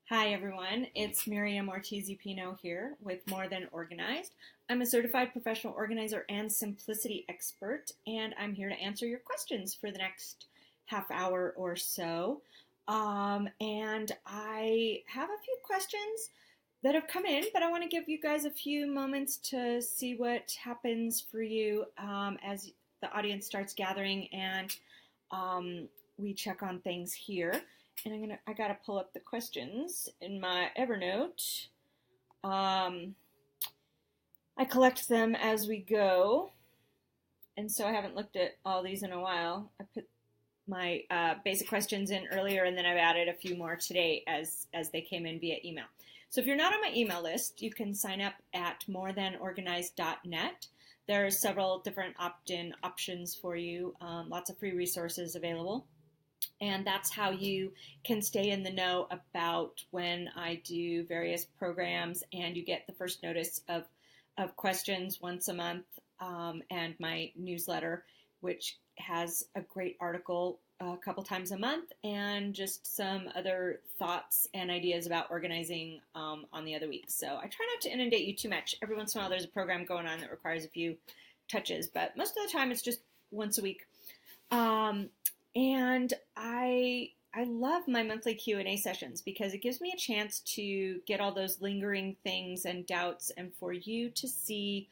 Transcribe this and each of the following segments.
Hi everyone, it's Miriam Ortiz y Pino here with More Than Organized. I'm a certified professional organizer and simplicity expert, and I'm here to answer your questions for the next half hour or so. And I have a few questions that have come in, but I want to give you guys a few moments to see what happens for you as the audience starts gathering and we check on things here. And I gotta pull up the questions in my Evernote. I collect them as we go, and so I haven't looked at all these in a while. I put my basic questions in earlier, and then I've added a few more today as they came in via email. So if you're not on my email list, you can sign up at morethanorganized.net. There are several different opt-in options for you, lots of free resources available. And that's how you can stay in the know about when I do various programs, and you get the first notice of questions once a month, and my newsletter, which has a great article a couple times a month and just some other thoughts and ideas about organizing on the other weeks. So I try not to inundate you too much. Every once in a while there's a program going on that requires a few touches, but most of the time it's just once a week. And I love my monthly Q&A sessions because it gives me a chance to get all those lingering things and doubts, and for you to see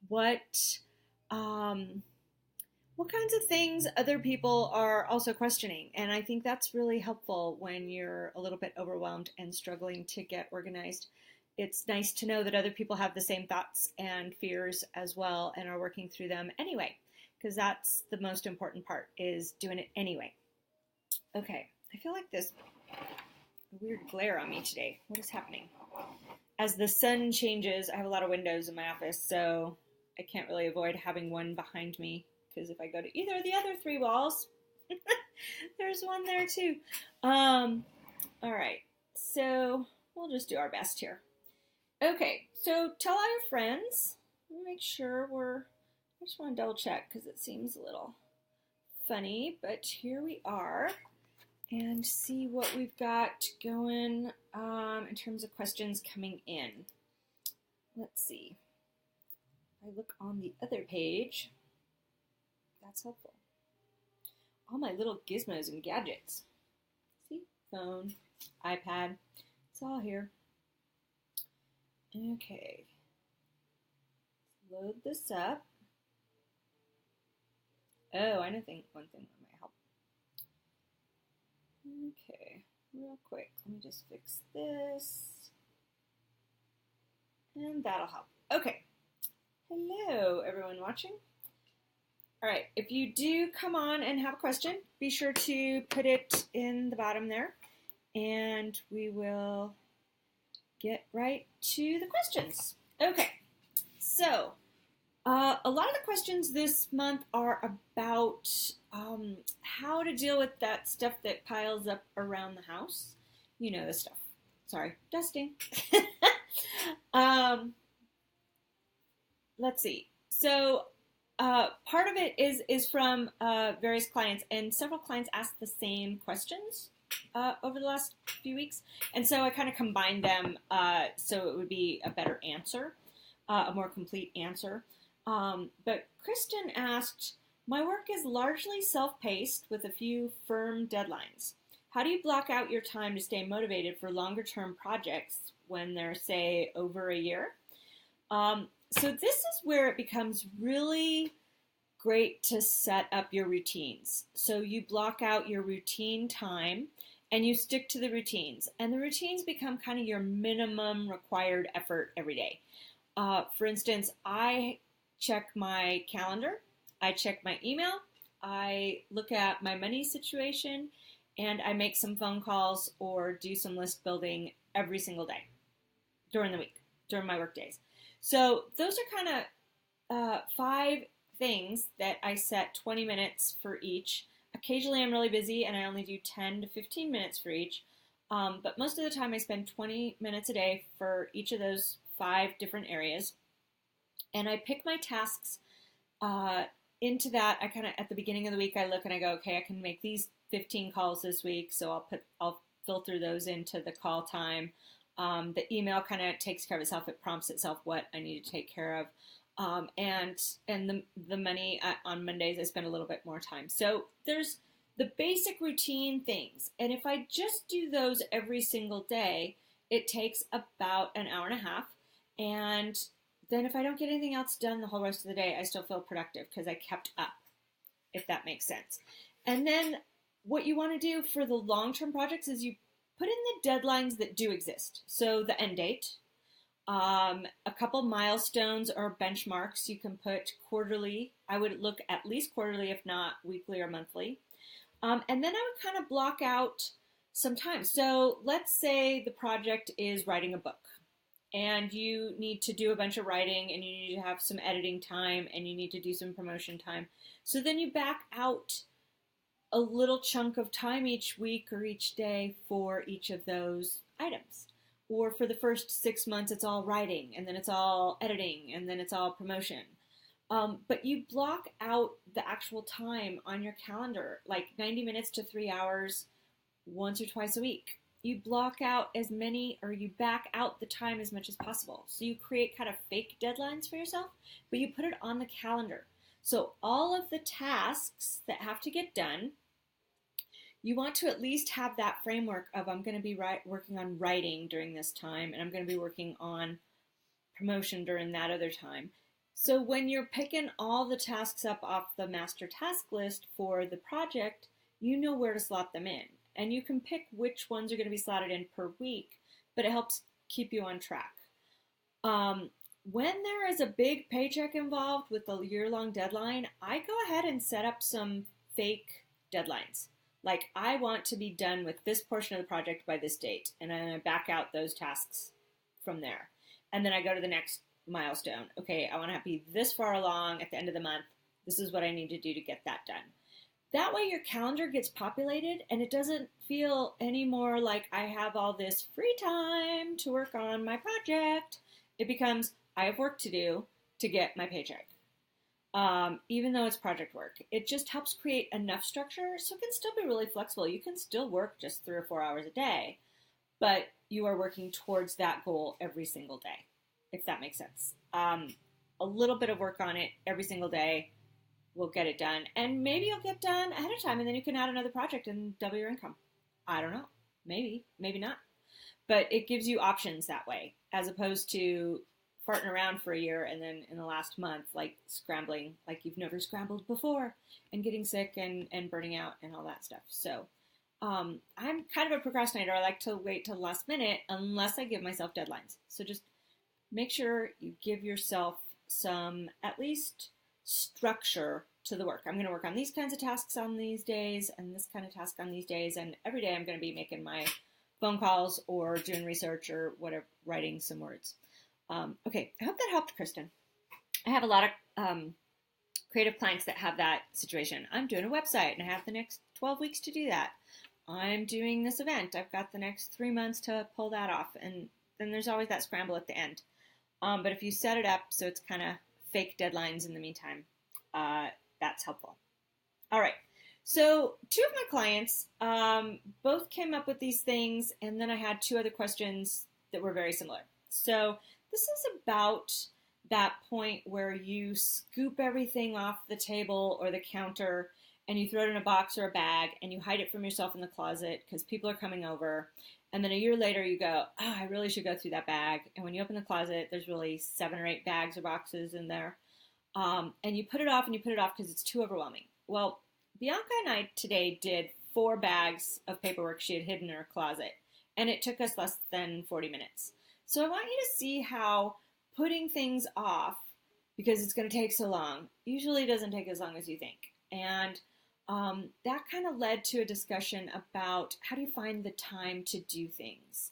what kinds of things other people are also questioning. And I think that's really helpful when you're a little bit overwhelmed and struggling to get organized. It's nice to know that other people have the same thoughts and fears as well and are working through them anyway, because that's the most important part, is doing it anyway. Okay, I feel like there's a weird glare on me today. What is happening? As the sun changes, I have a lot of windows in my office, so I can't really avoid having one behind me, because if I go to either of the other three walls, there's one there too. All right, so we'll just do our best here. Okay, so tell all your friends. Let me make sure I just want to double check because it seems a little funny, but here we are, and see what we've got going in terms of questions coming in. Let's see. If I look on the other page, that's helpful. All my little gizmos and gadgets. See? Phone, iPad, it's all here. Okay. Load this up. Oh, I know one thing that might help. Okay, real quick. Let me just fix this. And that'll help. Okay. Hello, everyone watching. All right, if you do come on and have a question, be sure to put it in the bottom there, and we will get right to the questions. Okay, so a lot of the questions this month are about how to deal with that stuff that piles up around the house. You know the stuff. Sorry, dusting. Let's see. So part of it is from various clients, and several clients asked the same questions over the last few weeks, and so I kind of combined them so it would be a better answer, a more complete answer. But Kristen asked, my work is largely self-paced with a few firm deadlines. How do you block out your time to stay motivated for longer-term projects when they're, say, over a year? So this is where it becomes really great to set up your routines. So you block out your routine time and you stick to the routines. And the routines become kind of your minimum required effort every day. For instance, I check my calendar, I check my email, I look at my money situation, and I make some phone calls or do some list building every single day during the week, during my work days. So those are kind of 5 things that I set 20 minutes for each. Occasionally I'm really busy and I only do 10 to 15 minutes for each. But most of the time I spend 20 minutes a day for each of those 5 different areas. And I pick my tasks into that. I kind of, at the beginning of the week, I look and I go, okay, I can make these 15 calls this week, so I'll filter those into the call time. The email kind of takes care of itself. It prompts itself what I need to take care of. And the money on Mondays, I spend a little bit more time. So there's the basic routine things. And if I just do those every single day, it takes about an hour and a half. And then if I don't get anything else done the whole rest of the day, I still feel productive because I kept up, if that makes sense. And then what you want to do for the long-term projects is you put in the deadlines that do exist. So the end date, a couple milestones or benchmarks you can put quarterly. I would look at least quarterly, if not weekly or monthly. And then I would kind of block out some time. So let's say the project is writing a book and you need to do a bunch of writing and you need to have some editing time and you need to do some promotion time. So then you back out a little chunk of time each week or each day for each of those items. Or for the first 6 months, it's all writing, and then it's all editing, and then it's all promotion. But you block out the actual time on your calendar, like 90 minutes to 3 hours once or twice a week. You block out as many, or you back out the time as much as possible. So you create kind of fake deadlines for yourself, but you put it on the calendar. So all of the tasks that have to get done, you want to at least have that framework of I'm going to be working on writing during this time, and I'm going to be working on promotion during that other time. So when you're picking all the tasks up off the master task list for the project, you know where to slot them in. And you can pick which ones are going to be slotted in per week, but it helps keep you on track. When there is a big paycheck involved with a year-long deadline, I go ahead and set up some fake deadlines. Like, I want to be done with this portion of the project by this date, and then I back out those tasks from there. And then I go to the next milestone. Okay, I want to be this far along at the end of the month. This is what I need to do to get that done. That way your calendar gets populated, and it doesn't feel any more like I have all this free time to work on my project. It becomes, I have work to do to get my paycheck. Even though it's project work. It just helps create enough structure so it can still be really flexible. You can still work just 3 or 4 hours a day, but you are working towards that goal every single day, if that makes sense. A little bit of work on it every single day will get it done. And maybe you'll get done ahead of time and then you can add another project and double your income. I don't know. Maybe not. But it gives you options that way, as opposed to farting around for a year and then in the last month, like scrambling like you've never scrambled before and getting sick and burning out and all that stuff. So I'm kind of a procrastinator. I like to wait till the last minute unless I give myself deadlines. So just make sure you give yourself some, at least, structure to the work. I'm going to work on these kinds of tasks on these days and this kind of task on these days. And every day I'm going to be making my phone calls or doing research or whatever, writing some words. Okay, I hope that helped, Kristen. I have a lot of creative clients that have that situation. I'm doing a website and I have the next 12 weeks to do that. I'm doing this event. I've got the next 3 months to pull that off. And then there's always that scramble at the end. But if you set it up so it's kind of fake deadlines in the meantime, that's helpful. All right. So 2 of my clients both came up with these things, and then I had 2 other questions that were very similar. So this is about that point where you scoop everything off the table or the counter and you throw it in a box or a bag and you hide it from yourself in the closet because people are coming over. And then a year later you go, oh, I really should go through that bag. And when you open the closet, there's really 7 or 8 bags or boxes in there. And you put it off and you put it off because it's too overwhelming. Well, Bianca and I today did 4 bags of paperwork she had hidden in her closet. And it took us less than 40 minutes. So I want you to see how putting things off, because it's going to take so long, usually doesn't take as long as you think. And that kind of led to a discussion about how do you find the time to do things.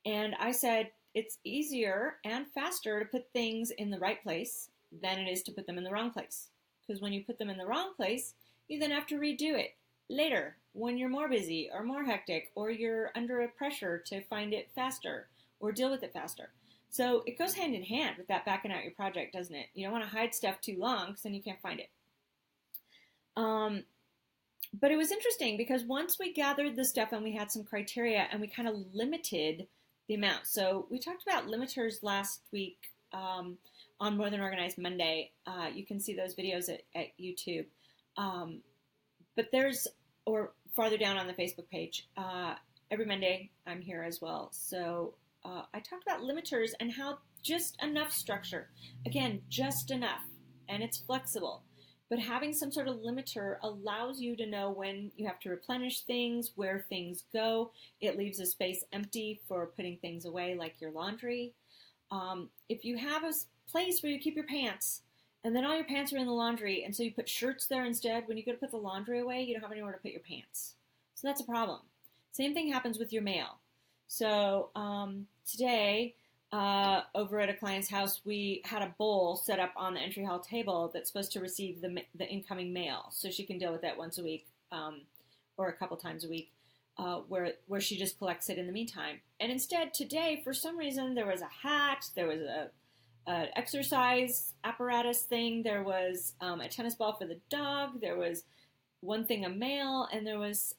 And I said it's easier and faster to put things in the right place than it is to put them in the wrong place. Because when you put them in the wrong place, you then have to redo it later when you're more busy or more hectic or you're under a pressure to find it faster or deal with it faster. So it goes hand in hand with that backing out your project, doesn't it? You don't want to hide stuff too long because then you can't find it. But it was interesting because once we gathered the stuff and we had some criteria and we kind of limited the amount. So we talked about limiters last week on More Than Organized Monday. You can see those videos at YouTube. But there's, or farther down on the Facebook page, every Monday I'm here as well. So I talked about limiters and how just enough structure, again, just enough, and it's flexible. But having some sort of limiter allows you to know when you have to replenish things, where things go. It leaves a space empty for putting things away, like your laundry. If you have a place where you keep your pants, and then all your pants are in the laundry, and so you put shirts there instead, when you go to put the laundry away, you don't have anywhere to put your pants. So that's a problem. Same thing happens with your mail. So today, over at a client's house, we had a bowl set up on the entry hall table that's supposed to receive the incoming mail, so she can deal with that once a week or a couple times a week, where she just collects it in the meantime. And instead, today, for some reason, there was a hat, there was an exercise apparatus thing, there was a tennis ball for the dog, there was one thing of mail, and there was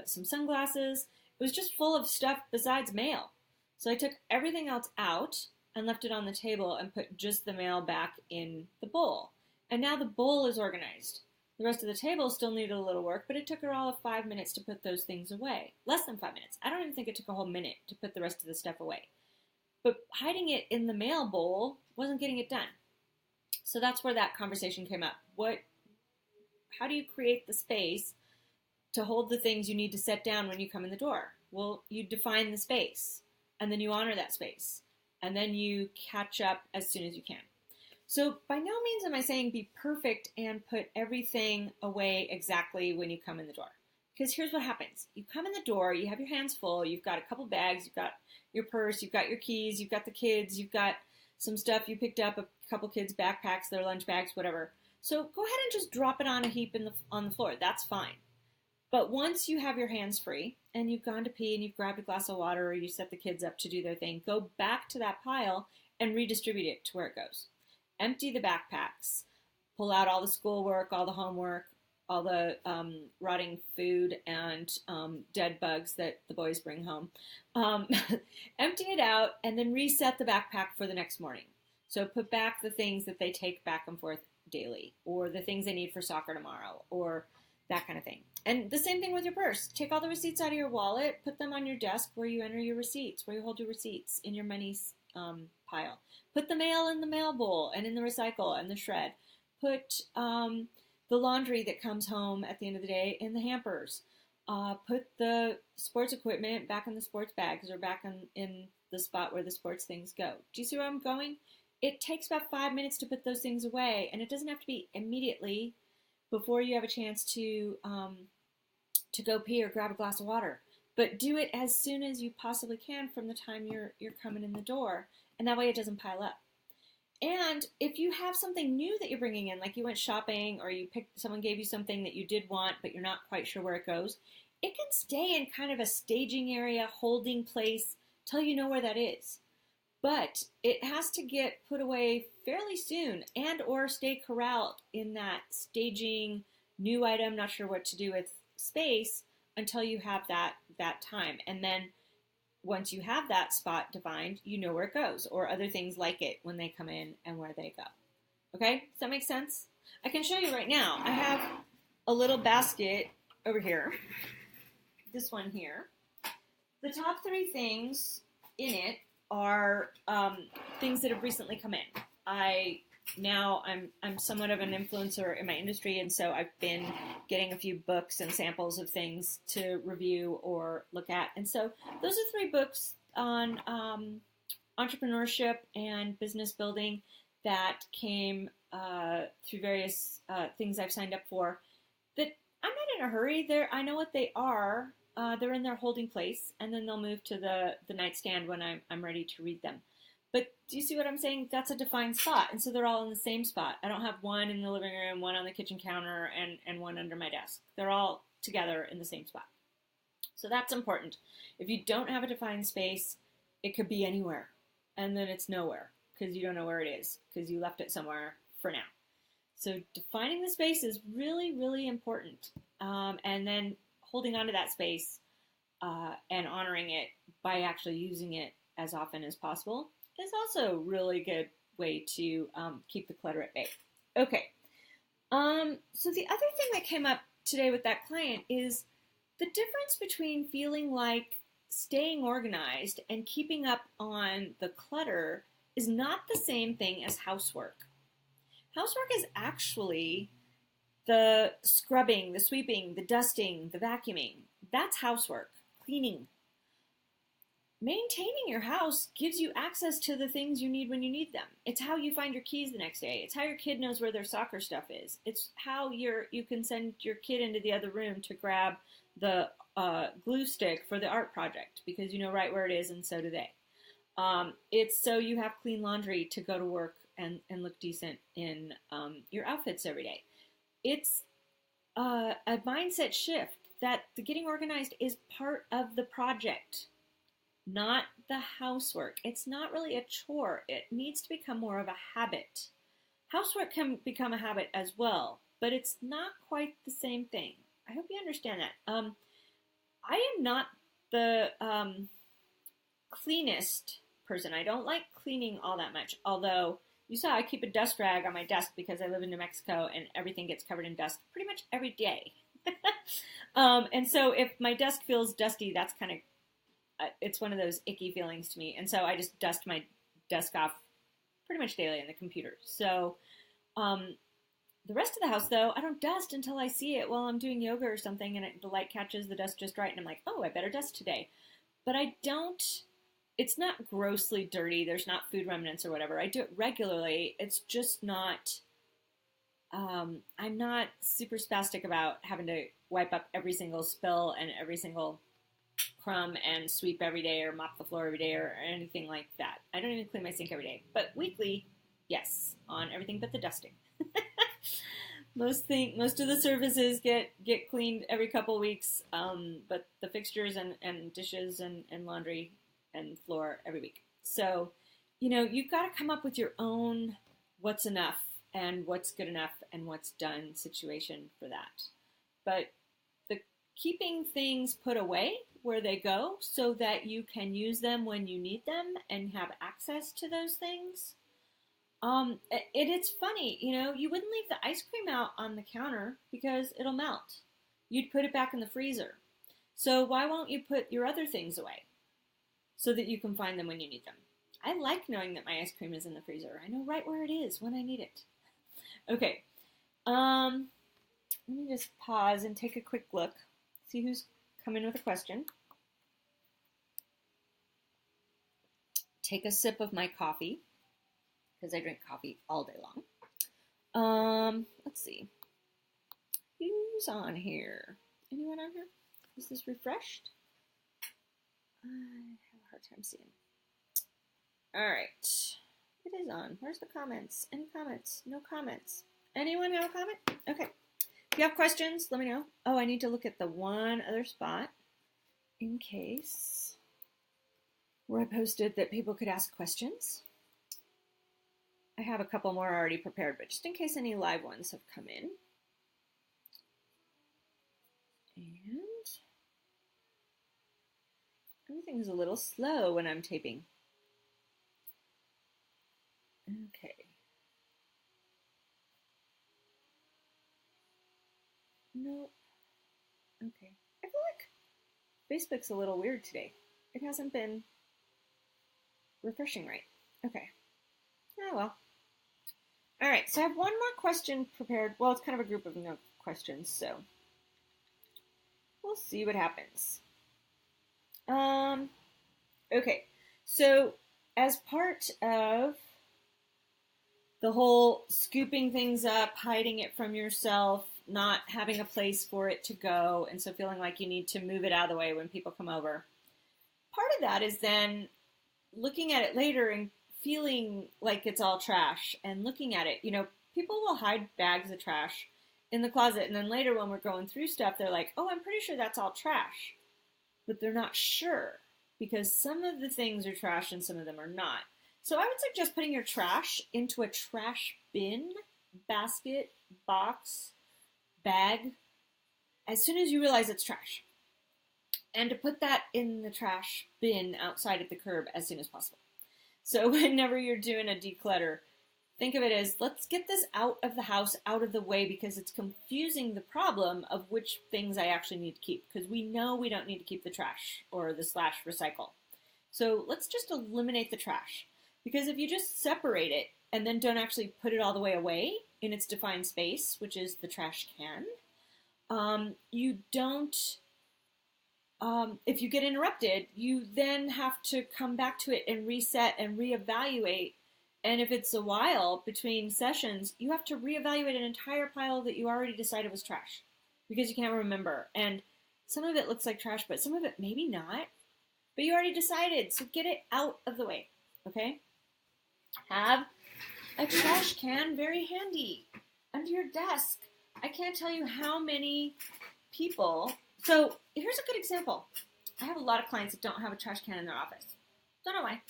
some sunglasses. It was just full of stuff besides mail. So I took everything else out and left it on the table and put just the mail back in the bowl. And now the bowl is organized. The rest of the table still needed a little work, but it took her all of 5 minutes to put those things away. Less than 5 minutes. I don't even think it took a whole minute to put the rest of the stuff away. But hiding it in the mail bowl wasn't getting it done. So that's where that conversation came up. How do you create the space to hold the things you need to set down when you come in the door? Well, you define the space. And then you honor that space. And then you catch up as soon as you can. So by no means am I saying be perfect and put everything away exactly when you come in the door. Because here's what happens. You come in the door, you have your hands full, you've got a couple bags, you've got your purse, you've got your keys, you've got the kids, you've got some stuff you picked up, a couple kids' backpacks, their lunch bags, whatever. So go ahead and just drop it on a heap on the floor. That's fine. But once you have your hands free and you've gone to pee and you've grabbed a glass of water or you set the kids up to do their thing, go back to that pile and redistribute it to where it goes. Empty the backpacks. Pull out all the schoolwork, all the homework, all the rotting food and dead bugs that the boys bring home. Empty it out and then reset the backpack for the next morning. So put back the things that they take back and forth daily, or the things they need for soccer tomorrow, or that kind of thing. And the same thing with your purse. Take all the receipts out of your wallet, put them on your desk where you enter your receipts, where you hold your receipts in your money pile. Put the mail in the mail bowl and in the recycle and the shred. Put the laundry that comes home at the end of the day in the hampers. Put the sports equipment back in the sports bags or back in the spot where the sports things go. Do you see where I'm going? It takes about 5 minutes to put those things away, and it doesn't have to be immediately before you have a chance to go pee or grab a glass of water. But do it as soon as you possibly can from the time you're coming in the door, and that way it doesn't pile up. And if you have something new that you're bringing in, like you went shopping or someone gave you something that you did want but you're not quite sure where it goes, it can stay in kind of a staging area, holding place, till you know where that is. But it has to get put away fairly soon and or stay corralled in that staging, new item, not sure what to do with space until you have that time. And then once you have that spot defined, you know where it goes, or other things like it when they come in and where they go. Okay? Does that make sense? I can show you right now. I have a little basket over here. This one here. The top 3 things in it are things that have recently come in. I'm somewhat of an influencer in my industry, and so I've been getting a few books and samples of things to review or look at. And so those are 3 books on entrepreneurship and business building that came through various things I've signed up for. That I'm not in a hurry. I know what they are. They're in their holding place, and then they'll move to the nightstand when I'm ready to read them. But do you see what I'm saying? That's a defined spot, and so they're all in the same spot. I don't have one in the living room, one on the kitchen counter, and one under my desk. They're all together in the same spot. So that's important. If you don't have a defined space, it could be anywhere, and then it's nowhere because you don't know where it is because you left it somewhere for now. So defining the space is really, really important. and then holding on to that space and honoring it by actually using it as often as possible is also a really good way to keep the clutter at bay. Okay. So the other thing that came up today with that client is the difference between feeling like staying organized and keeping up on the clutter is not the same thing as housework. Housework is actually the scrubbing, the sweeping, the dusting, the vacuuming. That's housework, cleaning. Maintaining your house gives you access to the things you need when you need them. It's how you find your keys the next day. It's how your kid knows where their soccer stuff is. It's how you can send your kid into the other room to grab the glue stick for the art project because you know right where it is and so do they. It's so you have clean laundry to go to work and look decent in your outfits every day. It's a mindset shift that the getting organized is part of the project, not the housework. It's not really a chore. It needs to become more of a habit. Housework can become a habit as well, but it's not quite the same thing. I hope you understand that. I am not the cleanest person. I don't like cleaning all that much, although you saw I keep a dust rag on my desk because I live in New Mexico and everything gets covered in dust pretty much every day. And so if my desk feels dusty, that's kind of it's one of those icky feelings to me. And so I just dust my desk off pretty much daily on the computer. So the rest of the house, though, I don't dust until I see it while I'm doing yoga or something and the light catches the dust just right. And I'm like, oh, I better dust today. But I don't, it's not grossly dirty. There's not food remnants or whatever. I do it regularly. It's just not, I'm not super spastic about having to wipe up every single spill and every single crumb and sweep every day or mop the floor every day or anything like that. I don't even clean my sink every day, but weekly, yes, on everything but the dusting. Most of the surfaces get cleaned every couple weeks, but the fixtures and dishes and laundry and floor every week. So, you've got to come up with your own what's enough and what's good enough and what's done situation for that. But the keeping things put away where they go so that you can use them when you need them and have access to those things. It's funny, you wouldn't leave the ice cream out on the counter because it'll melt. You'd put it back in the freezer. So why won't you put your other things away so that you can find them when you need them? I like knowing that my ice cream is in the freezer. I know right where it is when I need it. Okay. Let me just pause and take a quick look. See who's come in with a question. Take a sip of my coffee, because I drink coffee all day long. Let's see. Who's on here? Anyone on here? Is this refreshed? I have a hard time seeing. All right. It is on. Where's the comments? Any comments? No comments. Anyone have a comment? Okay. If you have questions, let me know. Oh, I need to look at the one other spot in case where I posted that people could ask questions. I have a couple more already prepared, but just in case any live ones have come in. And everything's a little slow when I'm taping. Okay. Nope. Okay. I feel like Facebook's a little weird today. It hasn't been refreshing right. Okay. Oh well. All right, so I have one more question prepared. Well, it's kind of a group of no questions, so we'll see what happens. Okay, so as part of the whole scooping things up, hiding it from yourself, not having a place for it to go, and so feeling like you need to move it out of the way when people come over, part of that is then looking at it later and feeling like it's all trash and looking at it. People will hide bags of trash in the closet, and then later when we're going through stuff, they're like, oh, I'm pretty sure that's all trash. But they're not sure because some of the things are trash and some of them are not. So I would suggest putting your trash into a trash bin, basket, box, bag, as soon as you realize it's trash. And to put that in the trash bin outside at the curb as soon as possible. So whenever you're doing a declutter, think of it as, let's get this out of the house, out of the way, because it's confusing the problem of which things I actually need to keep, because we know we don't need to keep the trash or the / recycle. So let's just eliminate the trash, because if you just separate it and then don't actually put it all the way away in its defined space, which is the trash can, you don't, if you get interrupted, you then have to come back to it and reset and reevaluate. And if it's a while between sessions, you have to reevaluate an entire pile that you already decided was trash because you can't remember. And some of it looks like trash, but some of it maybe not. But you already decided, so get it out of the way, okay? Have a trash can very handy under your desk. I can't tell you how many people... So here's a good example. I have a lot of clients that don't have a trash can in their office. Don't know why.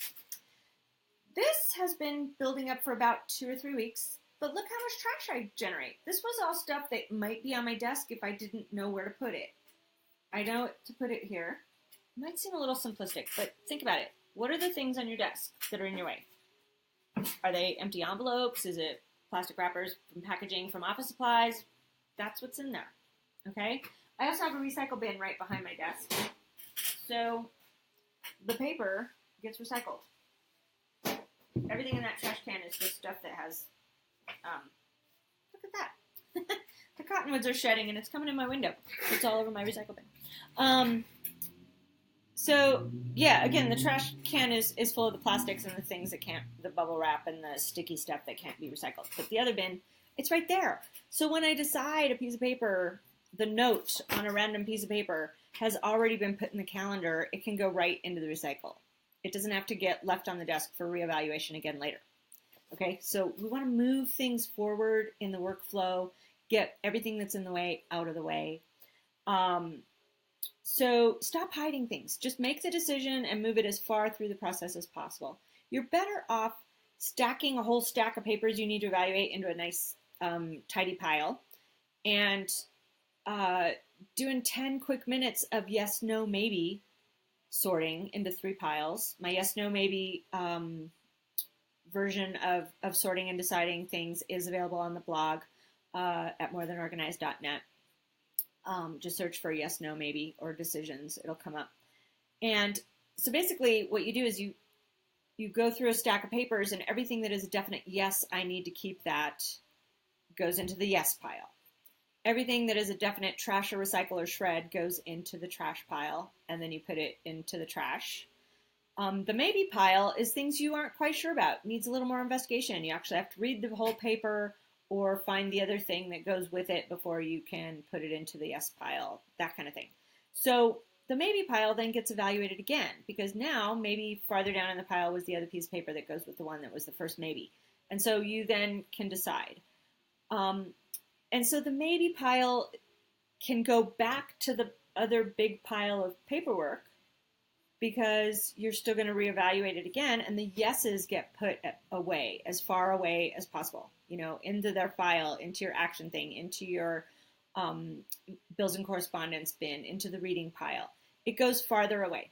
This has been building up for about 2 or 3 weeks, but look how much trash I generate. This was all stuff that might be on my desk if I didn't know where to put it. I know to put it here. It might seem a little simplistic, but think about it. What are the things on your desk that are in your way? Are they empty envelopes? Is it plastic wrappers from packaging from office supplies? That's what's in there, okay? I also have a recycle bin right behind my desk. So the paper gets recycled. Everything in that trash can is just stuff that has, look at that. The cottonwoods are shedding and it's coming in my window. It's all over my recycle bin. So yeah, again, the trash can is full of the plastics and the things that can't, the bubble wrap and the sticky stuff that can't be recycled. But the other bin, it's right there. So when I decide a piece of paper, the note on a random piece of paper has already been put in the calendar, it can go right into the recycle. It doesn't have to get left on the desk for reevaluation again later. Okay, so we want to move things forward in the workflow, get everything that's in the way out of the way. So stop hiding things. Just make the decision and move it as far through the process as possible. You're better off stacking a whole stack of papers you need to evaluate into a nice tidy pile and doing 10 quick minutes of yes, no, maybe sorting into 3 piles. My yes, no, maybe version of sorting and deciding things is available on the blog at morethanorganized.net. Just search for yes, no, maybe, or decisions. It'll come up. And so basically what you do is you go through a stack of papers and everything that is a definite yes, I need to keep that goes into the yes pile. Everything that is a definite trash or recycle or shred goes into the trash pile, and then you put it into the trash. The maybe pile is things you aren't quite sure about. Needs a little more investigation. You actually have to read the whole paper or find the other thing that goes with it before you can put it into the yes pile, that kind of thing. So the maybe pile then gets evaluated again, because now maybe farther down in the pile was the other piece of paper that goes with the one that was the first maybe. And so you then can decide. And so the maybe pile can go back to the other big pile of paperwork because you're still going to reevaluate it again, and the yeses get put away, as far away as possible, you know, into their file, into your action thing, into your bills and correspondence bin, into the reading pile. It goes farther away.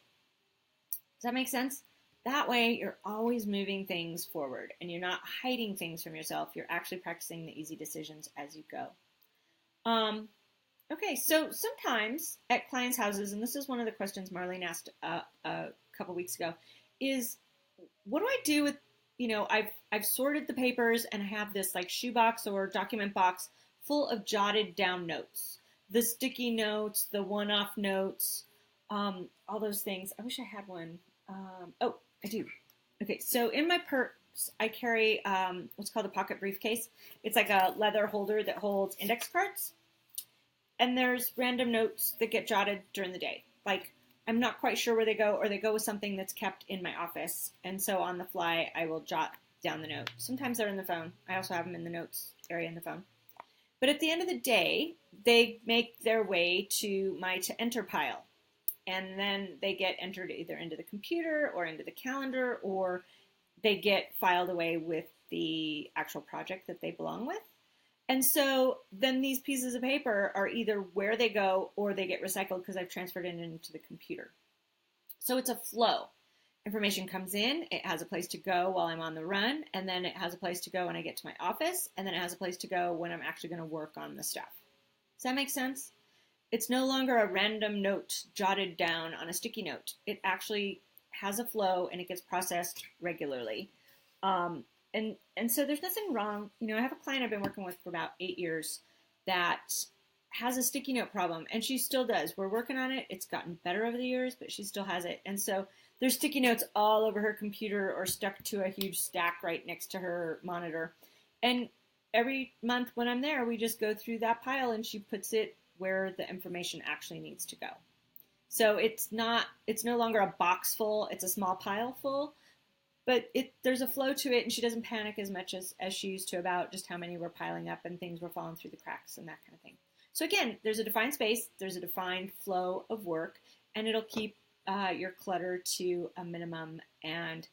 Does that make sense? That way, you're always moving things forward, and you're not hiding things from yourself. You're actually practicing the easy decisions as you go. Okay, so sometimes at clients' houses, and this is one of the questions Marlene asked a couple weeks ago, is what do I do with, you know, I've sorted the papers and I have this like shoebox or document box full of jotted down notes, the sticky notes, the one-off notes, all those things. I wish I had one. Oh, I do. Okay, so in my purse, I carry what's called a pocket briefcase. It's like a leather holder that holds index cards. And there's random notes that get jotted during the day. Like, I'm not quite sure where they go, or they go with something that's kept in my office. And so on the fly, I will jot down the note. Sometimes they're in the phone. I also have them in the notes area in the phone. But at the end of the day, they make their way to my to enter pile. And then they get entered either into the computer or into the calendar, or they get filed away with the actual project that they belong with. And so then these pieces of paper are either where they go or they get recycled because I've transferred it into the computer. So it's a flow. Information comes in, it has a place to go while I'm on the run, and then it has a place to go when I get to my office, and then it has a place to go when I'm actually going to work on the stuff. Does that make sense? It's no longer a random note jotted down on a sticky note. It actually has a flow and it gets processed regularly. And so there's nothing wrong. I have a client I've been working with for about 8 years that has a sticky note problem, and she still does. We're working on it. It's gotten better over the years, but she still has it. And so there's sticky notes all over her computer or stuck to a huge stack right next to her monitor. And every month when I'm there, we just go through that pile and she puts it where the information actually needs to go. So it's no longer a box full, it's a small pile full, but there's a flow to it, and she doesn't panic as much as she used to about just how many were piling up and things were falling through the cracks and that kind of thing. So again, there's a defined space, there's a defined flow of work, and it'll keep your clutter to a minimum and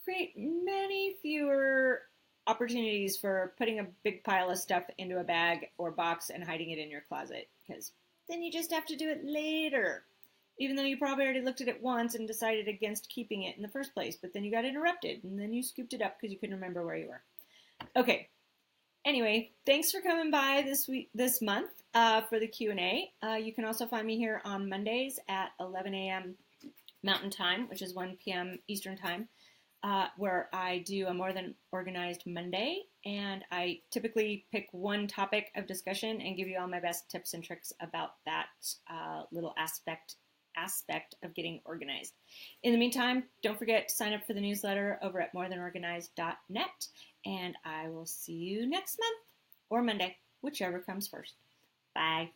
create many fewer opportunities for putting a big pile of stuff into a bag or box and hiding it in your closet, because then you just have to do it later, even though you probably already looked at it once and decided against keeping it in the first place, but then you got interrupted and then you scooped it up because you couldn't remember where you were. Okay. Anyway, thanks for coming by this month for the Q&A. You can also find me here on Mondays at 11 a.m. Mountain Time, which is 1 p.m. Eastern Time, where I do a More Than Organized Monday, and I typically pick one topic of discussion and give you all my best tips and tricks about that little aspect of getting organized. In the meantime, don't forget to sign up for the newsletter over at morethanorganized.net, and I will see you next month or Monday, whichever comes first. Bye.